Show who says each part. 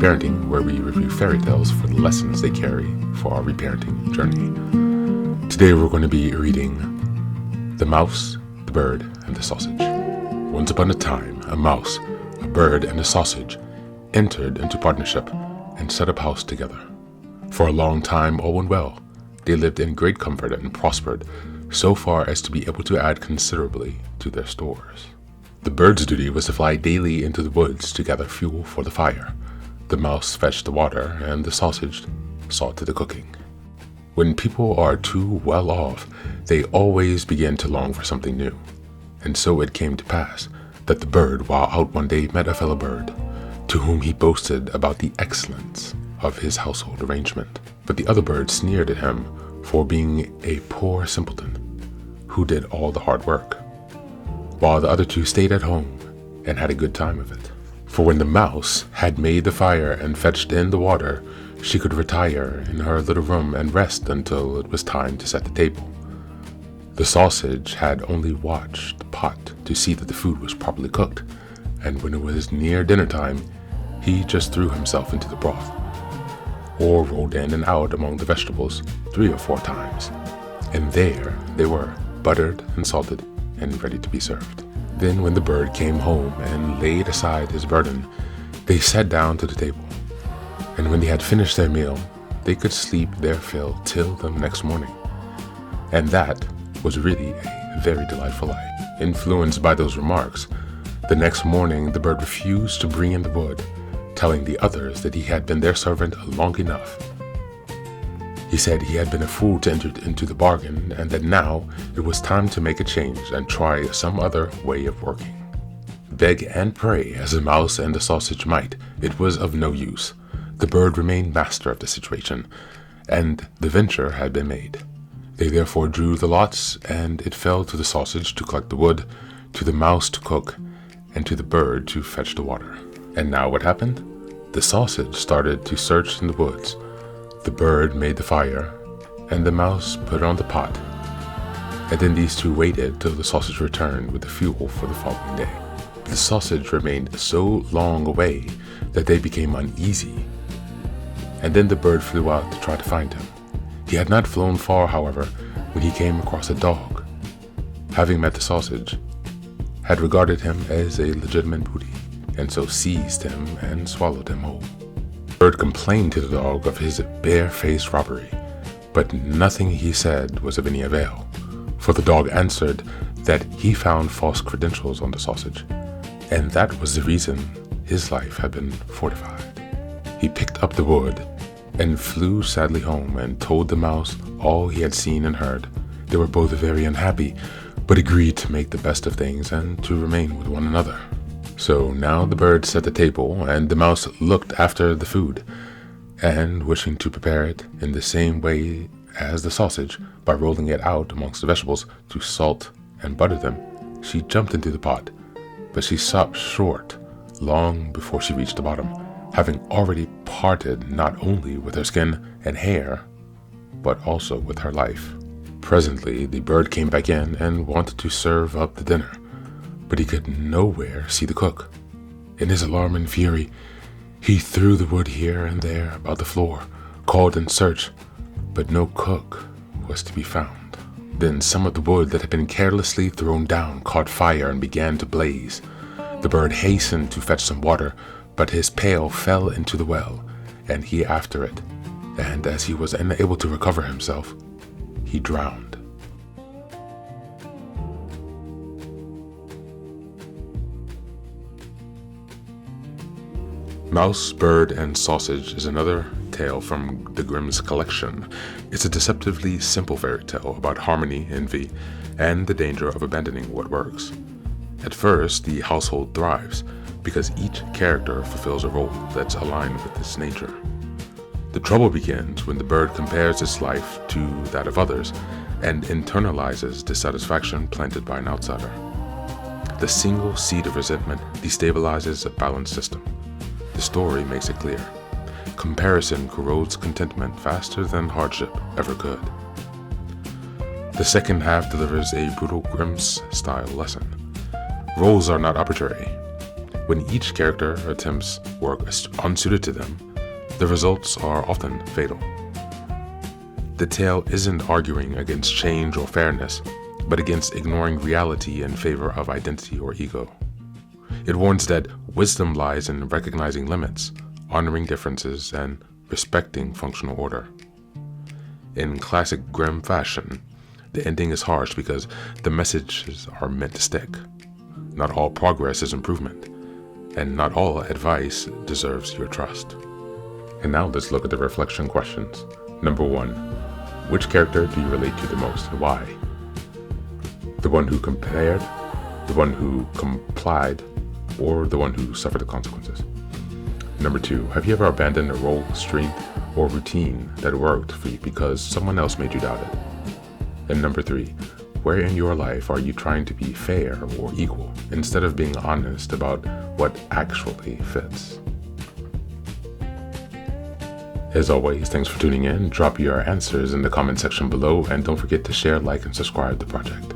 Speaker 1: Reparenting, where we review fairy tales for the lessons they carry for our reparenting journey. Today we're going to be reading The Mouse, the Bird, and the Sausage. Once upon a time, a mouse, a bird, and a sausage entered into partnership and set up house together. For a long time, all went well. They lived in great comfort and prospered, so far as to be able to add considerably to their stores. The bird's duty was to fly daily into the woods to gather fuel for the fire. The mouse fetched the water, and the sausage saw to the cooking. When people are too well off, they always begin to long for something new. And so it came to pass that the bird, while out one day, met a fellow bird, to whom he boasted about the excellence of his household arrangement. But the other bird sneered at him for being a poor simpleton, who did all the hard work, while the other two stayed at home and had a good time of it. For when the mouse had made the fire and fetched in the water, she could retire in her little room and rest until it was time to set the table. The sausage had only watched the pot to see that the food was properly cooked, and when it was near dinner time, he just threw himself into the broth, or rolled in and out among the vegetables 3 or 4 times, and there they were, buttered and salted and ready to be served. Then when the bird came home and laid aside his burden, they sat down to the table. And when they had finished their meal, they could sleep their fill till the next morning. And that was really a very delightful life. Influenced by those remarks, the next morning the bird refused to bring in the wood, telling the others that he had been their servant long enough. He said he had been a fool to enter into the bargain, and that now it was time to make a change and try some other way of working. Beg and pray as the mouse and the sausage might, it was of no use. The bird remained master of the situation, and the venture had been made. They therefore drew the lots, and it fell to the sausage to collect the wood, to the mouse to cook, and to the bird to fetch the water. And now what happened? The sausage started to search in the woods. The bird made the fire, and the mouse put on the pot. And then these two waited till the sausage returned with the fuel for the following day. The sausage remained so long away that they became uneasy. And then the bird flew out to try to find him. He had not flown far, however, when he came across a dog. Having met the sausage, had regarded him as a legitimate booty, and so seized him and swallowed him whole. The bird complained to the dog of his barefaced robbery, but nothing he said was of any avail, for the dog answered that he found false credentials on the sausage, and that was the reason his life had been fortified. He picked up the wood and flew sadly home and told the mouse all he had seen and heard. They were both very unhappy, but agreed to make the best of things and to remain with one another. So now the bird set the table, and the mouse looked after the food, and wishing to prepare it in the same way as the sausage, by rolling it out amongst the vegetables to salt and butter them, she jumped into the pot, but she stopped short long before she reached the bottom, having already parted not only with her skin and hair, but also with her life. Presently the bird came back in and wanted to serve up the dinner, but he could nowhere see the cook. In his alarm and fury, he threw the wood here and there about the floor, called and searched, but no cook was to be found. Then some of the wood that had been carelessly thrown down caught fire and began to blaze. The bird hastened to fetch some water, but his pail fell into the well, and he after it, and as he was unable to recover himself, he drowned. Mouse, Bird, and Sausage is another tale from the Grimm's collection. It's a deceptively simple fairy tale about harmony, envy, and the danger of abandoning what works. At first, the household thrives because each character fulfills a role that's aligned with its nature. The trouble begins when the bird compares its life to that of others and internalizes dissatisfaction planted by an outsider. The single seed of resentment destabilizes a balanced system. The story makes it clear. Comparison corrodes contentment faster than hardship ever could. The second half delivers a brutal Grimm's style lesson. Roles are not arbitrary. When each character attempts work unsuited to them, the results are often fatal. The tale isn't arguing against change or fairness, but against ignoring reality in favor of identity or ego. It warns that wisdom lies in recognizing limits, honoring differences, and respecting functional order. In classic grim fashion, the ending is harsh because the messages are meant to stick. Not all progress is improvement, and not all advice deserves your trust. And now let's look at the reflection questions. Number 1, which character do you relate to the most and why? The one who compared, the one who complied, or the one who suffered the consequences? Number 2, have you ever abandoned a role, streak, or routine that worked for you because someone else made you doubt it? And number 3, where in your life are you trying to be fair or equal instead of being honest about what actually fits? As always, thanks for tuning in. Drop your answers in the comment section below, and don't forget to share, like, and subscribe to the project.